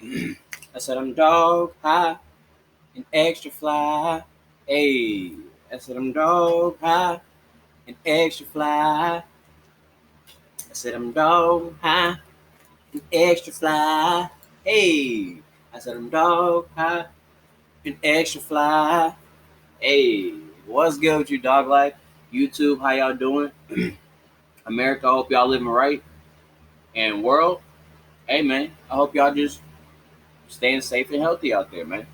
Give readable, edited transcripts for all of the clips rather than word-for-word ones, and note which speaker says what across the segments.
Speaker 1: I said I'm dog high and extra fly. Hey, I said I'm dog high and extra fly. I said I'm dog high and extra fly. Hey, I said I'm dog high and extra fly. Hey, what's good with you, dog life? YouTube, how y'all doing? America, I hope y'all living right. And world, hey man, I hope y'all just staying safe and healthy out there, man.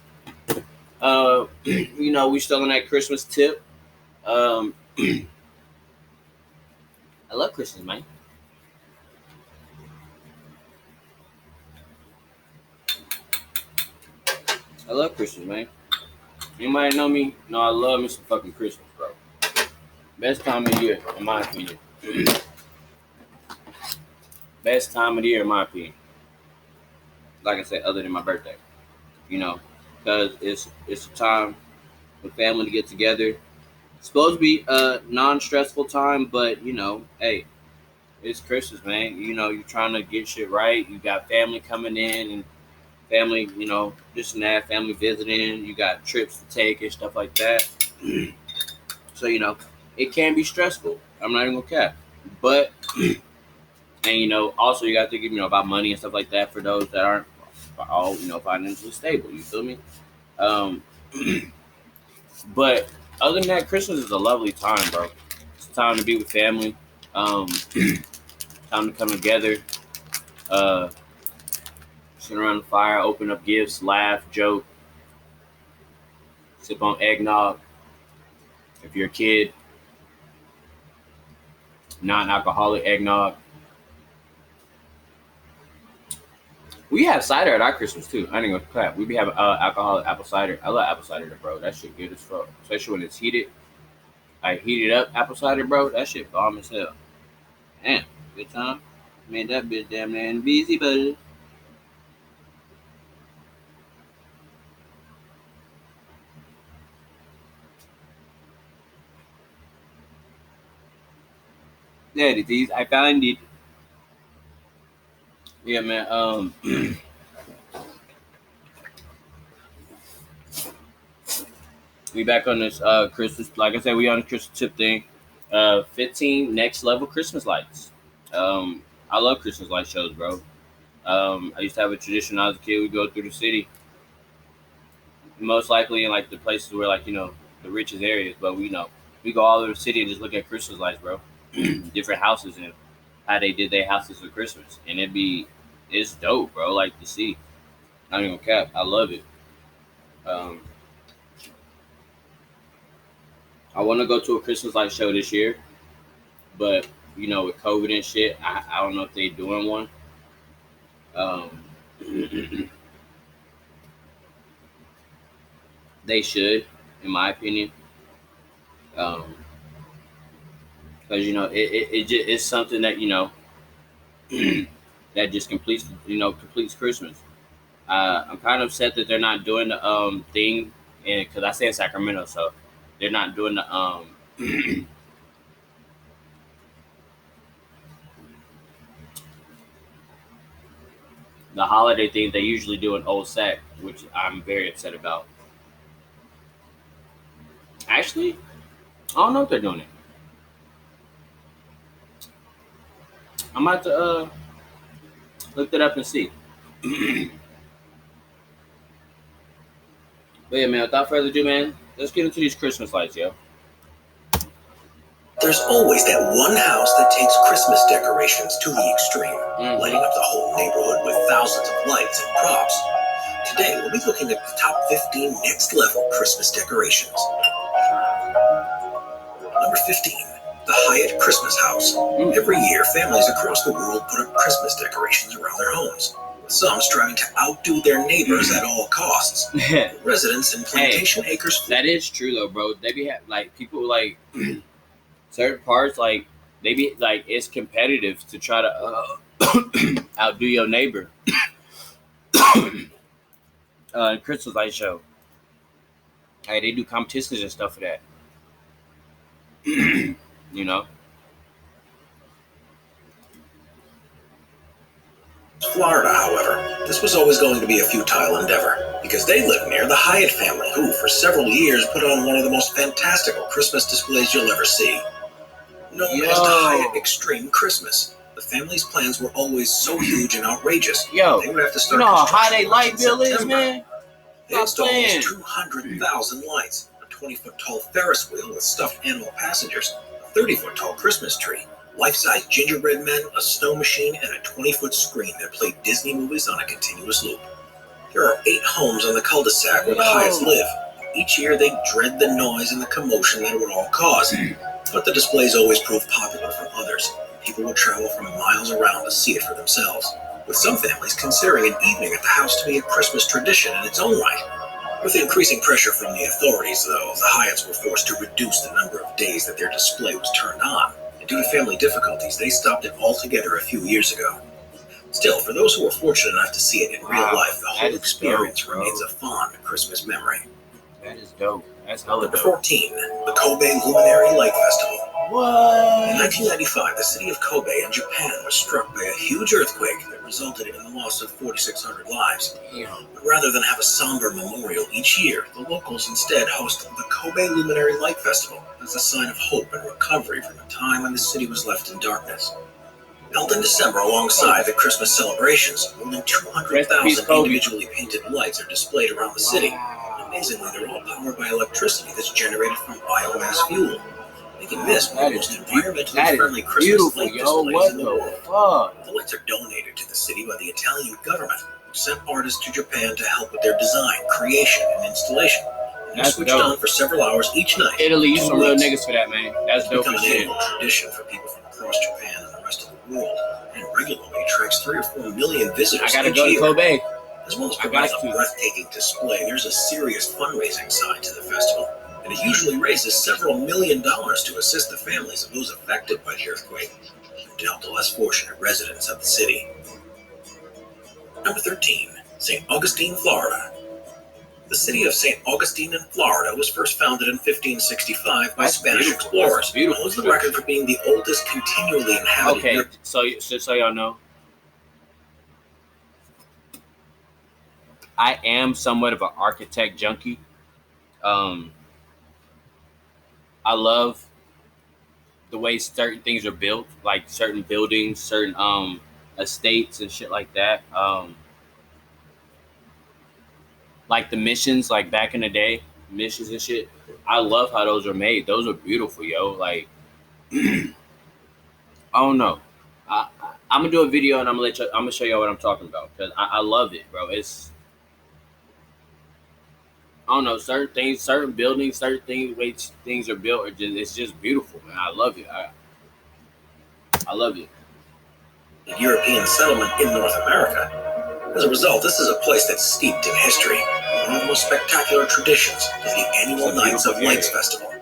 Speaker 1: We still on that Christmas tip. Um, I love Christmas, man. I love Christmas, man. Anybody know me? No, I love me some fucking Christmas, bro. Best time of the year, in my opinion. Best time of the year, in my opinion. Like I said, other than my birthday, you know, because it's a time for family to get together. It's supposed to be a non-stressful time, but hey, it's Christmas, man. You're trying to get shit right. You got family coming in and family, this and that, family visiting. You got trips to take and stuff like that. So it can be stressful. I'm not even gonna cap, but and also you got to think about money and stuff like that for those that aren't all financially stable. You feel me? Um, but other than that, Christmas is a lovely time, bro. It's time to be with family. Um, time to come together. Uh, sit around the fire, open up gifts, laugh, joke, sip on eggnog. If you're a kid, non-alcoholic eggnog. We have cider at our Christmas too. I ain't gonna clap. We be having alcoholic apple cider. I love apple cider, bro. That shit good as fuck, especially when it's heated. Like heated up apple cider, bro. That shit bomb as hell. Damn, good time. Made that bitch damn near invisible. There it is. I found it. Yeah, man. We back on this Christmas. Like I said, we on the Christmas tip thing. 15 next level Christmas lights. I love Christmas light shows, bro. I used to have a tradition when I was a kid. We go through the city, most likely in like the places where the richest areas. But we go all over the city and just look at Christmas lights, bro. Different houses and how they did their houses for Christmas, and it's dope, bro. Like to see. I don't even cap. I love it. Um, I want to go to a Christmas light show this year, but with COVID and shit, I don't know if they're doing one. Um, they should, in my opinion, because it's something that that just completes Christmas. I'm kind of upset that they're not doing the thing, and because I stay in Sacramento, so they're not doing the the holiday thing they usually do in Old Sac, which I'm very upset about. Actually, I don't know if they're doing it. I'm about to look that up and see. But yeah, man, without further ado, man, let's get into these Christmas lights, yo.
Speaker 2: There's always that one house that takes Christmas decorations to the extreme, lighting up the whole neighborhood with thousands of lights and props. Today, we'll be looking at the top 15 next level Christmas decorations. Number 15, the Hyatt Christmas House. Every year, families across the world put up Christmas decorations around their homes. Some striving to outdo their neighbors at all costs. Residents in Plantation Acres.
Speaker 1: That is true though, bro. They be like people like certain parts like they be like it's competitive to try to outdo your neighbor. Christmas light show. Hey, they do competitions and stuff for that. you know.
Speaker 2: Florida, however, this was always going to be a futile endeavor, because they lived near the Hyatt family, who, for several years, put on one of the most fantastical Christmas displays you'll ever see. Known as the Hyatt Extreme Christmas, the family's plans were always so huge and outrageous. They would have to start
Speaker 1: how they light bill is, man?
Speaker 2: They installed almost 200,000 lights, a 20-foot-tall Ferris wheel with stuffed animal passengers, a 30-foot-tall Christmas tree, life-size gingerbread men, a snow machine, and a 20-foot screen that played Disney movies on a continuous loop. There are 8 homes on the cul-de-sac where the Hyatts live. Each year they dread the noise and the commotion that it would all cause. But the displays always prove popular from others. People would travel from miles around to see it for themselves, with some families considering an evening at the house to be a Christmas tradition in its own right. With increasing pressure from the authorities, though, the Hyatts were forced to reduce the number of days that their display was turned on. And due to family difficulties, they stopped it altogether a few years ago. Still, for those who were fortunate enough to see it in real life, the whole experience remains a fond Christmas memory.
Speaker 1: That is dope. That's hella
Speaker 2: Number
Speaker 1: dope.
Speaker 2: 14, the Kobe Luminary Light Festival.
Speaker 1: What?
Speaker 2: In 1995, the city of Kobe in Japan was struck by a huge earthquake that resulted in the loss of 4,600 lives. But rather than have a somber memorial each year, the locals instead host the Kobe Luminary Light Festival as a sign of hope and recovery from a time when the city was left in darkness. Held in December alongside the Christmas celebrations, more than 200,000 individually painted lights are displayed around the city. Amazingly, they're all powered by electricity that's generated from biomass fuel, making this one of the most environmentally friendly Christmas light displays in the world. The lights are donated to the city by the Italian government, who sent artists to Japan to help with their design, creation, and installation. They're switched on for several hours each night.
Speaker 1: Italy, you some real niggas for that, man. That's dope as shit.
Speaker 2: It's become an annual tradition for people from across Japan and the rest of the world, and regularly attracts 3 or 4 million visitors each year.
Speaker 1: I gotta go to Kobe.
Speaker 2: As well as providing a breathtaking display, there's a serious fundraising side to the festival, and it usually raises several $1 million to assist the families of those affected by the earthquake, and to help the less fortunate residents of the city. Number 13, St. Augustine, Florida. The city of St. Augustine in Florida was first founded in 1565 by Spanish explorers, and holds the record for being the oldest continually inhabited.
Speaker 1: Okay, so y'all know, I am somewhat of an architect junkie. I love the way certain things are built, like certain buildings, certain estates and shit like that. Like the missions, like back in the day, missions and shit. I love how those are made. Those are beautiful, yo. Like, I don't know. I'm gonna do a video and I'm gonna show y'all what I'm talking about, because I love it, bro. I don't know, certain things, certain buildings, certain things, way things are built, it's just beautiful, man. I love it. I love it.
Speaker 2: European settlement in North America. As a result, this is a place that's steeped in history. One of the most spectacular traditions is the annual Nights of Lights Festival.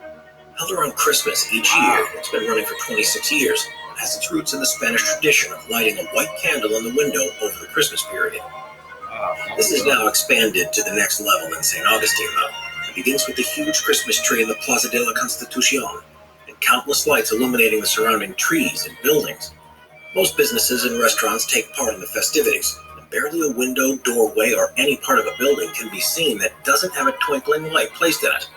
Speaker 2: Held around Christmas each year, it's been running for 26 years, and has its roots in the Spanish tradition of lighting a white candle in the window over the Christmas period. This is now expanded to the next level in St. Augustine, though. It begins with the huge Christmas tree in the Plaza de la Constitucion, and countless lights illuminating the surrounding trees and buildings. Most businesses and restaurants take part in the festivities, and barely a window, doorway, or any part of a building can be seen that doesn't have a twinkling light placed in it.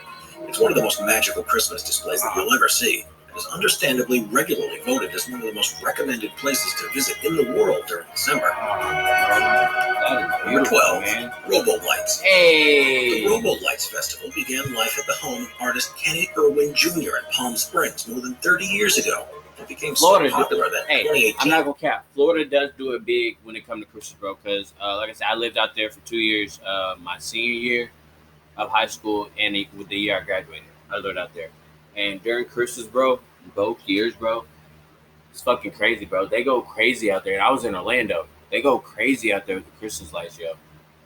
Speaker 2: It's one of the most magical Christmas displays that you'll ever see, and is understandably regularly voted as one of the most recommended places to visit in the world during December. Number 12, Robo Lights.
Speaker 1: Hey!
Speaker 2: The Robo Lights Festival began life at the home of artist Kenny Irwin Jr. in Palm Springs more than 30 years ago. It became so popular that in 2018.
Speaker 1: I'm not gonna cap. Florida does do it big when it comes to Christmas, bro. Because, like I said, I lived out there for 2 years. My senior year of high school and with the year I graduated, I lived out there. And during Christmas, bro, both years, bro, it's fucking crazy, bro. They go crazy out there. And I was in Orlando. They go crazy out there with the Christmas lights, yo.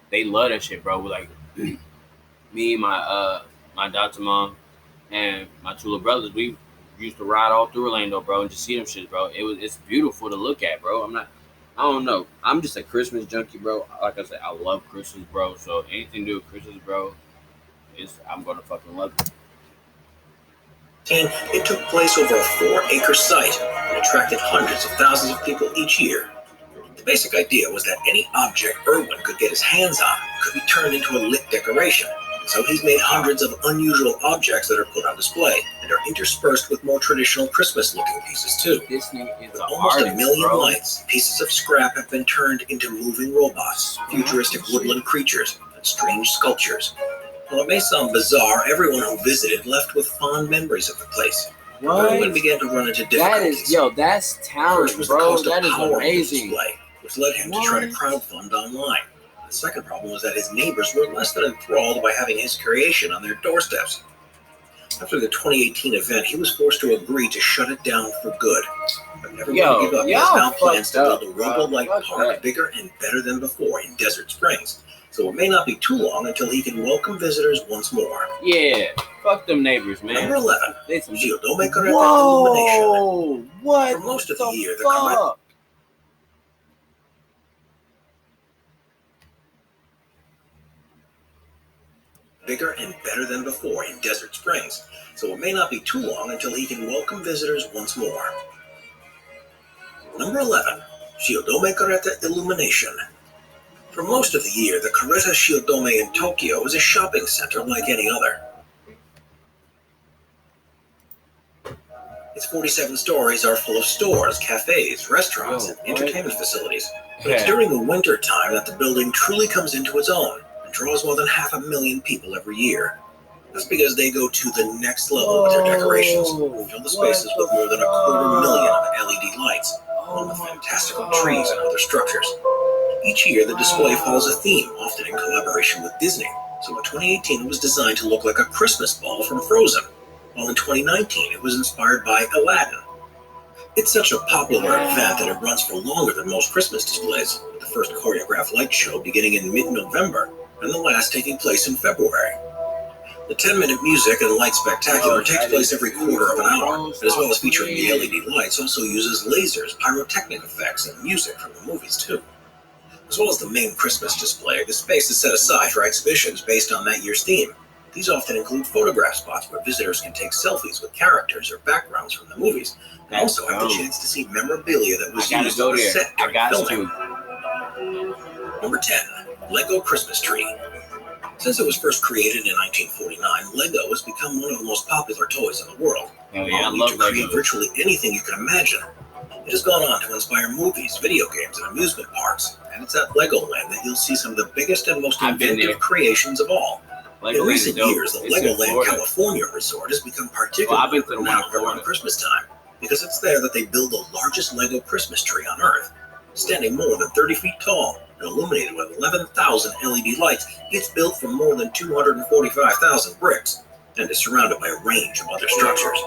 Speaker 1: They love that shit, bro. Like me, my adopted mom, and my two little brothers, we used to ride all through Orlando, bro, and just see them shit, bro. It's beautiful to look at, bro. I don't know. I'm just a Christmas junkie, bro. Like I said, I love Christmas, bro. So anything to do with Christmas, bro, I'm gonna fucking love it.
Speaker 2: It took place over a 4-acre site and attracted hundreds of thousands of people each year. The basic idea was that any object Irwin could get his hands on could be turned into a lit decoration. So he's made hundreds of unusual objects that are put on display and are interspersed with more traditional Christmas-looking pieces too.
Speaker 1: This nigga is
Speaker 2: With
Speaker 1: an
Speaker 2: almost
Speaker 1: artist,
Speaker 2: a million
Speaker 1: bro.
Speaker 2: lights, pieces of scrap have been turned into moving robots, futuristic woodland creatures, and strange sculptures. While it may sound bizarre, everyone who visited left with fond memories of the place. Irwin began to run into difficulties.
Speaker 1: That's talent,
Speaker 2: First was the
Speaker 1: bro.
Speaker 2: cost of
Speaker 1: That is
Speaker 2: power of the
Speaker 1: amazing.
Speaker 2: display, which led him to try to crowdfund online. The second problem was that his neighbors were less than enthralled by having his creation on their doorsteps. After the 2018 event, he was forced to agree to shut it down for good. But never going to give up. He has now plans to build a robo-like park bigger and better than before in Desert Springs. So it may not be too long until he can welcome visitors once more.
Speaker 1: Yeah, fuck them neighbors, man.
Speaker 2: Number 11, Shiodome Karete Illumination.
Speaker 1: Whoa, what?
Speaker 2: For most of the year, the
Speaker 1: fuck?
Speaker 2: Bigger and better than before in Desert Springs, so it may not be too long until he can welcome visitors once more. Number 11, Shiodome Karete Illumination. For most of the year, the Kareta Shiodome in Tokyo is a shopping center like any other. Its 47 stories are full of stores, cafes, restaurants, and entertainment facilities. But it's during the winter time that the building truly comes into its own and draws more than 500,000 people every year. That's because they go to the next level with their decorations and fill the spaces with more than 250,000 of LED lights, along with fantastical trees and other structures. Each year, the display follows a theme, often in collaboration with Disney. So in 2018, it was designed to look like a Christmas ball from Frozen, while in 2019, it was inspired by Aladdin. It's such a popular event that it runs for longer than most Christmas displays, with the first choreographed light show beginning in mid-November and the last taking place in February. The 10-minute music and light spectacular takes place every quarter of an hour, as well as featuring the LED lights also uses lasers, pyrotechnic effects, and music from the movies too. As well as the main Christmas display, the space is set aside for exhibitions based on that year's theme. These often include photograph spots where visitors can take selfies with characters or backgrounds from the movies, and also have the chance to see memorabilia that was used on the set during filming. Number 10, Lego Christmas Tree. Since it was first created in 1949, Lego has become one of the most popular toys in the world, allowing you to create virtually anything you can imagine. It has gone on to inspire movies, video games, and amusement parks, and it's at Legoland that you'll see some of the biggest and most inventive creations of all. In recent years, the Legoland California resort has become particularly renowned around Christmas time, because it's there that they build the largest Lego Christmas tree on Earth. Standing more than 30 feet tall and illuminated with 11,000 LED lights, it's built from more than 245,000 bricks, and is surrounded by a range of other structures.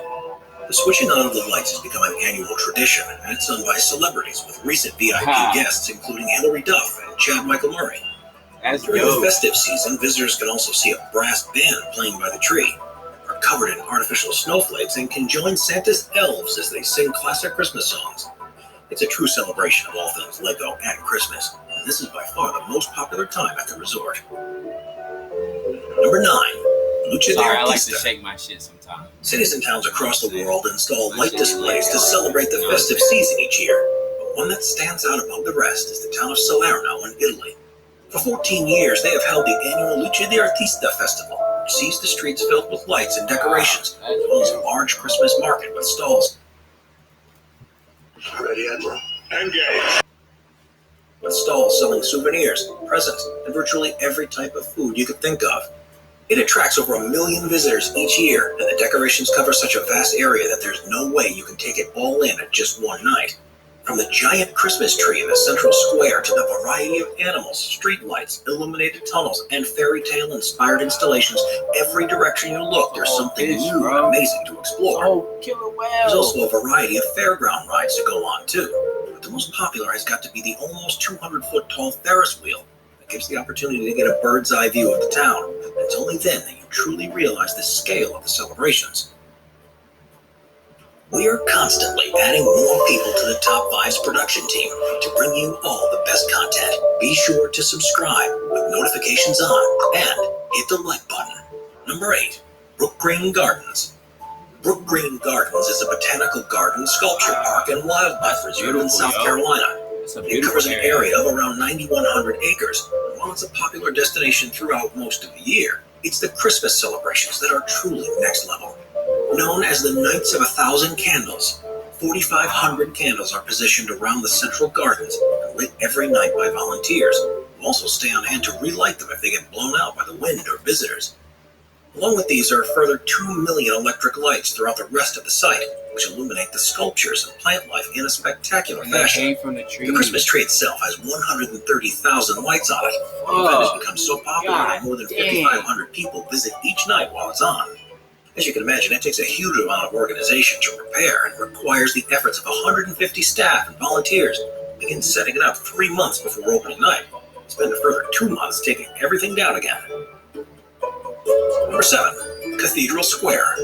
Speaker 2: The switching on of the lights has become an annual tradition, and it's done by celebrities with recent VIP guests, including Hilary Duff and Chad Michael Murray. During the festive season, visitors can also see a brass band playing by the tree, are covered in artificial snowflakes, and can join Santa's elves as they sing classic Christmas songs. It's a true celebration of all things Lego and Christmas, and this is by far the most popular time at the resort. Number 9, Lucha de Artista.
Speaker 1: I like to shake my shit sometimes.
Speaker 2: Cities and towns across the world install light displays to celebrate the festive season each year, but one that stands out above the rest is the town of Salerno in Italy. For 14 years, they have held the annual Lucha de Artista Festival, which sees the streets filled with lights and decorations, as well as a large Christmas market with stalls. Ready, Admiral? Engage! With stalls selling souvenirs, presents, and virtually every type of food you could think of. It attracts over 1 million visitors each year, and the decorations cover such a vast area that there's no way you can take it all in at just one night. From the giant Christmas tree in the central square to the variety of animals, street lights, illuminated tunnels, and fairy tale inspired installations, every direction you look, there's something new and amazing to explore. There's also a variety of fairground rides to go on too, but the most popular has got to be the almost 200-foot tall Ferris wheel that gives the opportunity to get a bird's eye view of the town, and it's only then that you truly realize the scale of the celebrations. We are constantly adding more people to the Top 5's production team to bring you all the best content. Be sure to subscribe with notifications on and hit the like button. Number 8, Brook Green Gardens. Brook Green Gardens is a botanical garden, sculpture park, and wildlife reserve in South Carolina. It covers an area of around 9,100 acres, and while it's a popular destination throughout most of the year, it's the Christmas celebrations that are truly next level. Known as the Nights of 1,000 Candles, 4,500 candles are positioned around the central gardens and lit every night by volunteers, who also stay on hand to relight them if they get blown out by the wind or visitors. Along with these are a further 2 million electric lights throughout the rest of the site, which illuminate the sculptures and plant life in a spectacular fashion. The Christmas tree itself has 130,000 lights on it. The event has become so popular that more than 5,500 people visit each night while it's on. As you can imagine, it takes a huge amount of organization to prepare and requires the efforts of 150 staff and volunteers who begin setting it up 3 months before opening night. Spend a further 2 months taking everything down again. Number 7. Cathedral Square.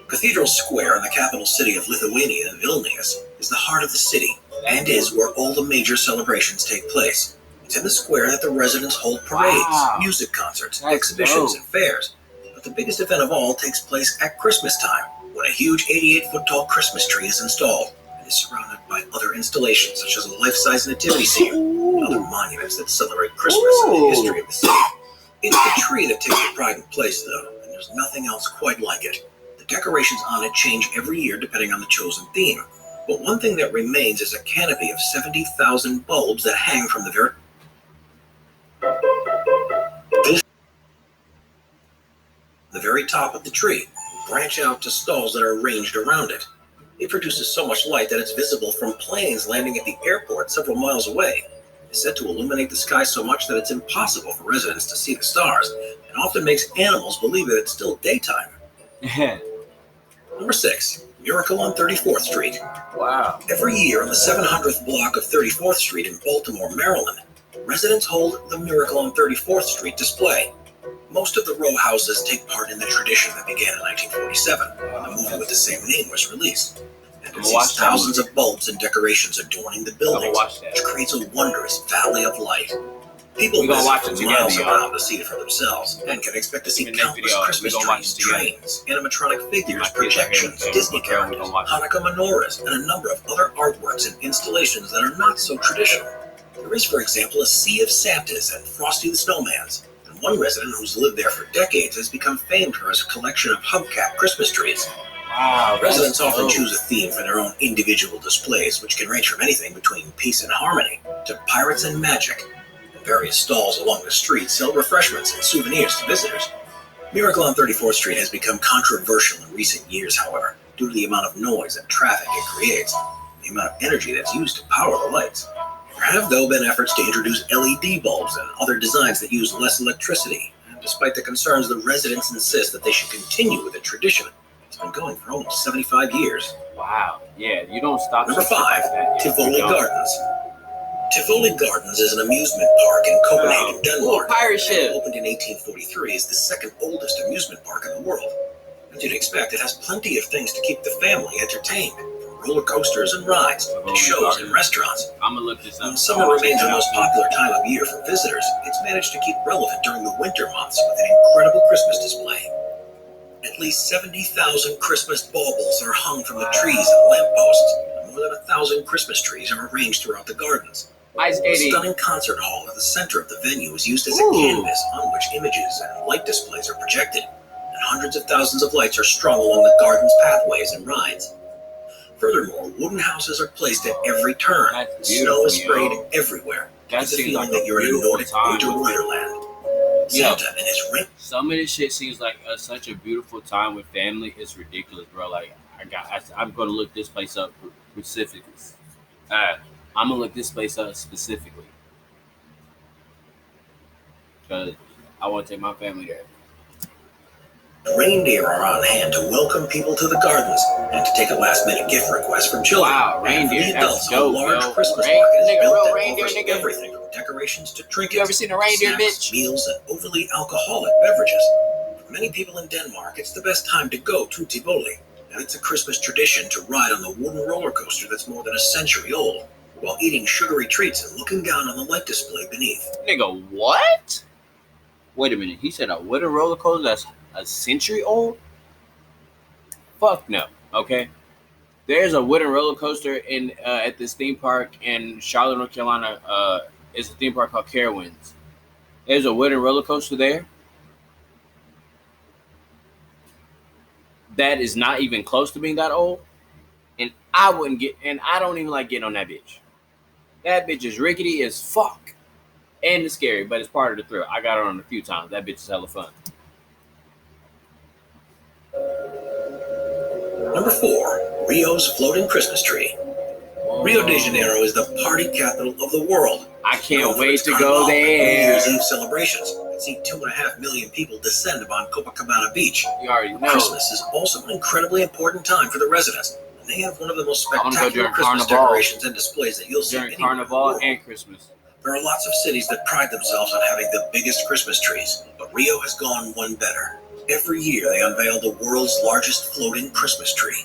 Speaker 2: Cathedral Square in the capital city of Lithuania, Vilnius, is the heart of the city and is where all the major celebrations take place. It's in the square that the residents hold parades, music concerts, exhibitions, and fairs. But the biggest event of all takes place at Christmas time, when a huge 88-foot-tall Christmas tree is installed and is surrounded by other installations such as a life-size nativity scene and other monuments that celebrate Christmas and the history of the city. It's the tree that takes the pride in place, though, and there's nothing else quite like it. The decorations on it change every year depending on the chosen theme, but one thing that remains is a canopy of 70,000 bulbs that hang from the very top of the tree, branch out to stalls that are arranged around it. It produces so much light that it's visible from planes landing at the airport several miles away. It's said to illuminate the sky so much that it's impossible for residents to see the stars, and often makes animals believe that it's still daytime. Number 6. Miracle on 34th Street.
Speaker 1: Wow.
Speaker 2: Every year on the 700th block of 34th Street in Baltimore, Maryland, residents hold the Miracle on 34th Street display. Most of the row houses take part in the tradition that began in 1947, when the movie with the same name was released. And it sees thousands of bulbs and decorations adorning the buildings, which creates a wondrous valley of light. People visit from miles around to see it for themselves, and can expect to see countless Christmas trees, trains, animatronic figures, projections, Disney characters, Hanukkah menorahs, and a number of other artworks and installations that are not so traditional. There is, for example, a sea of Santas and Frosty the Snowmans, and one resident who's lived there for decades has become famed for his collection of hubcap Christmas trees.
Speaker 1: Wow,
Speaker 2: residents often choose a theme for their own individual displays, which can range from anything between peace and harmony to pirates and magic. Various stalls along the street sell refreshments and souvenirs to visitors. Miracle on 34th Street has become controversial in recent years, however, due to the amount of noise and traffic it creates, and the amount of energy that's used to power the lights. There have, though, been efforts to introduce LED bulbs and other designs that use less electricity, and despite the concerns, the residents insist that they should continue with the tradition. It's been going for almost 75 years.
Speaker 1: Wow. Yeah, you don't stop.
Speaker 2: Number 5, Tivoli Gardens. Tivoli Gardens is an amusement park in Copenhagen, Denmark.
Speaker 1: Pirate ship.
Speaker 2: Opened in 1843, is the second oldest amusement park in the world. As you'd expect, it has plenty of things to keep the family entertained, from roller coasters and rides to shows and restaurants.
Speaker 1: I'm gonna look this up.
Speaker 2: While summer remains the most popular time of year for visitors, it's managed to keep relevant during the winter months with an incredible Christmas display. At least 70,000 Christmas baubles are hung from the trees and lampposts, and more than 1,000 Christmas trees are arranged throughout the gardens. The stunning concert hall at the center of the venue is used as a canvas on which images and light displays are projected, and hundreds of thousands of lights are strung along the garden's pathways and rides. Furthermore, wooden houses are placed at every turn. Snow is sprayed everywhere. It's a feeling that you're in a Nordic winter wonderland. Santa and his ring.
Speaker 1: Some of this shit seems like such a beautiful time with family. It's ridiculous, bro. Like I'm gonna look this place up specifically. I'm gonna look this place up specifically because I want to take my family there.
Speaker 2: Reindeer are on hand to welcome people to the gardens and to take a last-minute gift request from children.
Speaker 1: Wow, reindeer!
Speaker 2: And for the adults,
Speaker 1: That's dope,
Speaker 2: a large
Speaker 1: yo.
Speaker 2: Christmas market is built that offers
Speaker 1: Reindeer.
Speaker 2: everything from decorations to trinkets,
Speaker 1: You ever seen a reindeer,
Speaker 2: snacks,
Speaker 1: bitch?
Speaker 2: meals, and overly alcoholic beverages. For many people in Denmark, it's the best time to go to Tivoli, and it's a Christmas tradition to ride on the wooden roller coaster that's more than a century old, while eating sugary treats and looking down on the light display beneath.
Speaker 1: Nigga, what? Wait a minute. He said a wooden roller coaster that's a century old? Fuck no. Okay. There's a wooden roller coaster in at this theme park in Charlotte, North Carolina. It's a theme park called Carowinds. There's a wooden roller coaster there that is not even close to being that old, and I wouldn't get. And I don't even like getting on that bitch. That bitch is rickety as fuck, and it's scary, but it's part of the thrill. I got on a few times. That bitch is hella fun.
Speaker 2: Number 4, Rio's floating Christmas tree. Rio de Janeiro is the party capital of the world.
Speaker 1: I can't wait to go there.
Speaker 2: New Year's Eve celebrations and see 2.5 million people descend upon Copacabana Beach.
Speaker 1: You already know.
Speaker 2: Christmas is also an incredibly important time for the residents. And they have one of the most spectacular Christmas
Speaker 1: Carnival.
Speaker 2: decorations and displays that you'll see
Speaker 1: During Carnival and Christmas.
Speaker 2: There are lots of cities that pride themselves on having the biggest Christmas trees, but Rio has gone one better. Every year they unveil the world's largest floating Christmas tree.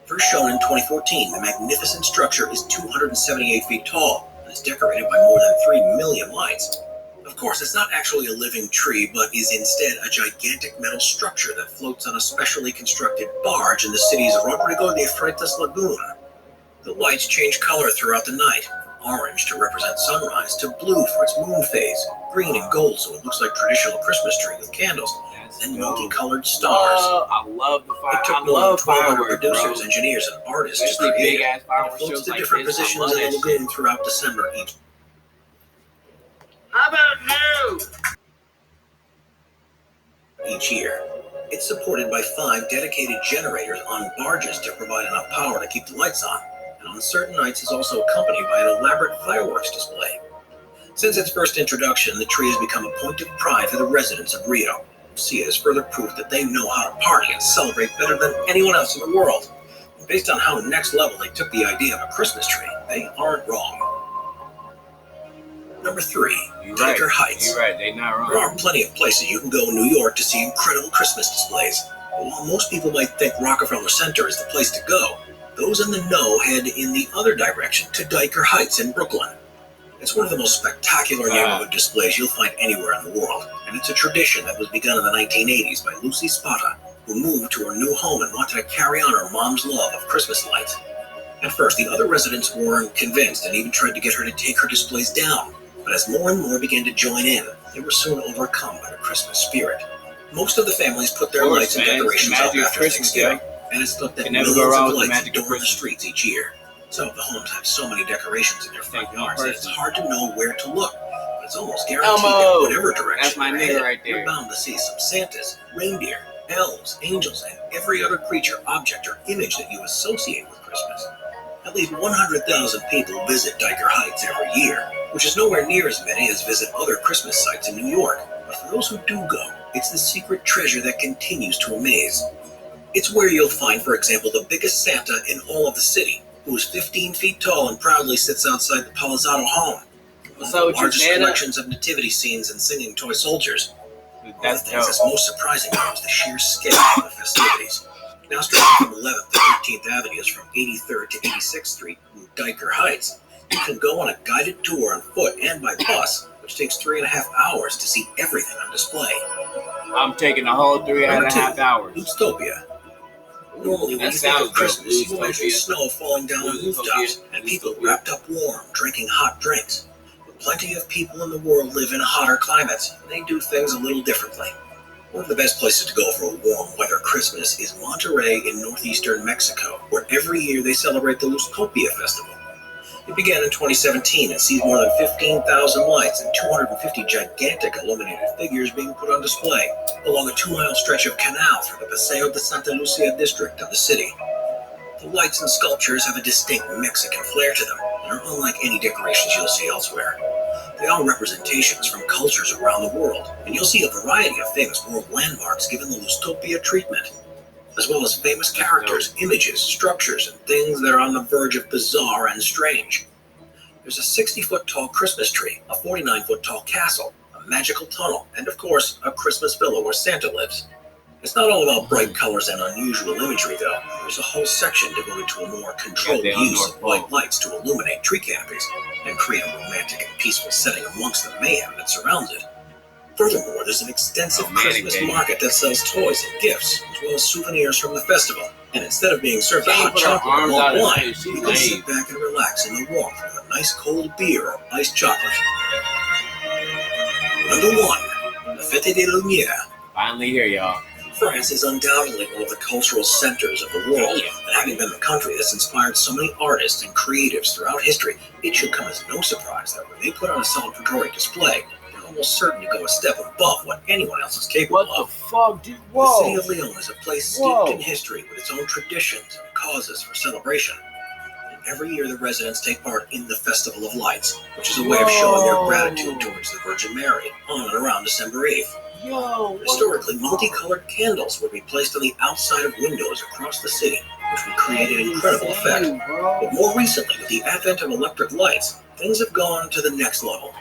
Speaker 2: First shown in 2014, the magnificent structure is 278 feet tall and is decorated by more than 3 million lights. Of course, it's not actually a living tree, but is instead a gigantic metal structure that floats on a specially constructed barge in the city's Rodrigo de Freitas Lagoon. The lights change color throughout the night, from orange to represent sunrise to blue for its moon phase, green and gold so it looks like traditional Christmas tree with candles, and multicolored stars.
Speaker 1: I love the fireworks.
Speaker 2: It took more than 1,200 producers, engineers, and artists
Speaker 1: especially
Speaker 2: to create.
Speaker 1: Big ass fireworks
Speaker 2: It floats
Speaker 1: shows
Speaker 2: to
Speaker 1: like
Speaker 2: different
Speaker 1: this.
Speaker 2: positions in the lagoon throughout December each.
Speaker 1: How about
Speaker 2: Each year. It's supported by 5 dedicated generators on barges to provide enough power to keep the lights on, and on certain nights is also accompanied by an elaborate fireworks display. Since its first introduction, the tree has become a point of pride for the residents of Rio. See it as further proof that they know how to party and celebrate better than anyone else in the world. And based on how next level they took the idea of a Christmas tree, they aren't wrong. Number 3, Diker Heights.
Speaker 1: You're right, they're not wrong.
Speaker 2: There are plenty of places you can go in New York to see incredible Christmas displays. But while most people might think Rockefeller Center is the place to go, those in the know head in the other direction to Diker Heights in Brooklyn. It's one of the most spectacular neighborhood displays you'll find anywhere in the world, and it's a tradition that was begun in the 1980s by Lucy Spata, who moved to her new home and wanted to carry on her mom's love of Christmas lights. At first, the other residents weren't convinced and even tried to get her to take her displays down, but as more and more began to join in, they were soon overcome by the Christmas spirit. Most of the families put their lights and decorations up after Thanksgiving, and it's thought that millions of lights adorn the streets each year. Some of the homes have so many decorations in their front yards that it's hard to know where to look, but it's almost guaranteed that whatever direction you're headed, you're bound to see some Santas, reindeer, elves, angels, and every other creature, object, or image that you associate with Christmas. At least 100,000 people visit Diker Heights every year, which is nowhere near as many as visit other Christmas sites in New York. But for those who do go, it's the secret treasure that continues to amaze. It's where you'll find, for example, the biggest Santa in all of the city, who is 15 feet tall and proudly sits outside the Palazzano home. One of the largest collections of nativity scenes and singing toy soldiers. One of the things that's most surprising is the sheer scale of the festivities. Now stretching from 11th to 13th Avenues from 83rd to 86th Street in Diker Heights, you can go on a guided tour on foot and by bus, which takes 3.5 hours to see everything on display.
Speaker 1: I'm taking the whole 3.5 hours.
Speaker 2: Luscopia. Normally, when you think of Christmas, you imagine snow falling down on rooftops and people wrapped up warm, drinking hot drinks. But plenty of people in the world live in hotter climates, and they do things a little differently. One of the best places to go for a warm weather Christmas is Monterrey in northeastern Mexico, where every year they celebrate the Luscopia Festival. It began in 2017 and sees more than 15,000 lights and 250 gigantic illuminated figures being put on display along a 2-mile stretch of canal through the Paseo de Santa Lucia district of the city. The lights and sculptures have a distinct Mexican flair to them and are unlike any decorations you'll see elsewhere. They are representations from cultures around the world, and you'll see a variety of famous world landmarks given the Luscopia treatment, as well as famous characters, images, structures, and things that are on the verge of bizarre and strange. There's a 60-foot tall Christmas tree, a 49-foot tall castle, a magical tunnel, and of course, a Christmas villa where Santa lives. It's not all about bright colors and unusual imagery, though. There's a whole section devoted to a more controlled use of white lights to illuminate tree canopies and create a romantic and peaceful setting amongst the mayhem that surrounds it. Furthermore, there's an extensive Christmas market that sells toys and gifts, as well as souvenirs from the festival, And instead of being served a
Speaker 1: She ain't
Speaker 2: hot
Speaker 1: put her
Speaker 2: chocolate or
Speaker 1: arms
Speaker 2: mulled
Speaker 1: out in
Speaker 2: wine,
Speaker 1: face. She
Speaker 2: you can
Speaker 1: lame.
Speaker 2: sit back and relax in the warmth with a nice cold beer or iced chocolate. Number 1. The Fête des Lumières.
Speaker 1: Finally here, y'all.
Speaker 2: France is undoubtedly one of the cultural centers of the world, and having been the country that's inspired so many artists and creatives throughout history, it should come as no surprise that when they put on a celebratory display, they're almost certain to go a step above what anyone else is capable of.
Speaker 1: What the fuck, dude? Whoa.
Speaker 2: The city of Lyon is a place steeped in history with its own traditions and causes for celebration. And every year the residents take part in the Festival of Lights, which is a way of showing their gratitude towards the Virgin Mary on and around December 8th. Historically, multicolored candles would be placed on the outside of windows across the city, which would create an incredible effect. But more recently, with the advent of electric lights, things have gone to the next level.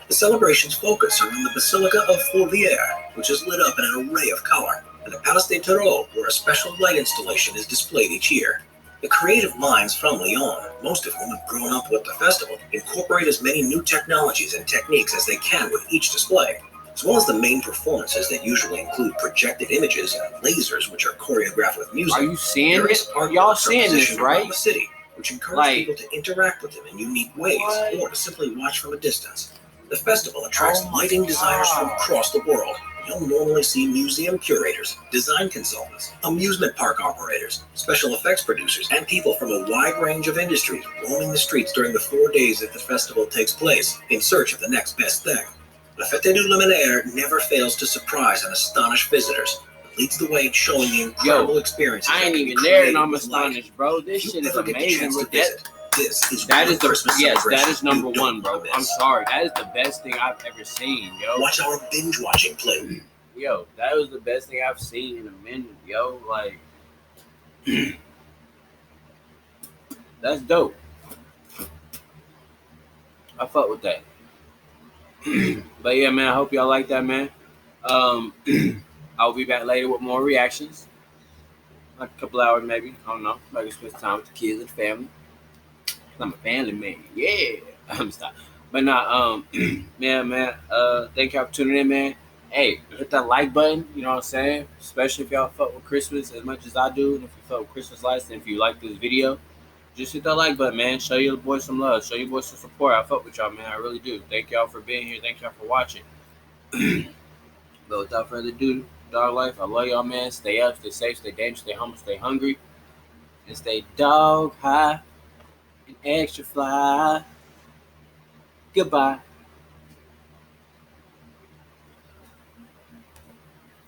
Speaker 2: The celebrations focus around the Basilica of Fourvière, which is lit up in an array of color, and the Palace des Terreaux, where a special light installation is displayed each year. The creative minds from Lyon, most of whom have grown up with the festival, incorporate as many new technologies and techniques as they can with each display, as well as the main performances that usually include projected images and lasers, which are choreographed with music.
Speaker 1: Are you seeing this? Y'all seeing this, right?
Speaker 2: The city, which encourage people to interact with them in unique ways, or to simply watch from a distance. The festival attracts lighting designers from across the world. You'll normally see museum curators, design consultants, amusement park operators, special effects producers, and people from a wide range of industries roaming the streets during the 4 days that the festival takes place in search of the next best thing. La Fête du Luminaire never fails to surprise and astonish visitors. It leads the way in showing the incredible experiences.
Speaker 1: I ain't even there and I'm astonished, bro. This shit is amazing. With that is
Speaker 2: Christmas
Speaker 1: that is number one, bro. I'm sorry. That is the best thing I've ever seen, yo.
Speaker 2: Watch our binge watching play.
Speaker 1: Yo, that was the best thing I've seen in a minute, yo. Like, that's dope. I fuck with that. But yeah, man, I hope y'all like that, man. I'll be back later with more reactions. Like a couple hours, maybe. I don't know. Maybe spend time with the kids and the family. I'm a family man. Yeah. I'm stop. But nah, man, thank y'all for tuning in, man. Hey, hit that like button, you know what I'm saying? Especially if y'all fuck with Christmas as much as I do. And if you fuck with Christmas lights, and if you like this video, just hit that like button, man. Show your boys some love. Show your boys some support. I fuck with y'all, man. I really do. Thank y'all for being here. Thank y'all for watching. But without further ado, dog life, I love y'all, man. Stay up, stay safe, stay dangerous, stay humble, stay hungry, and stay dog high and extra fly. Goodbye.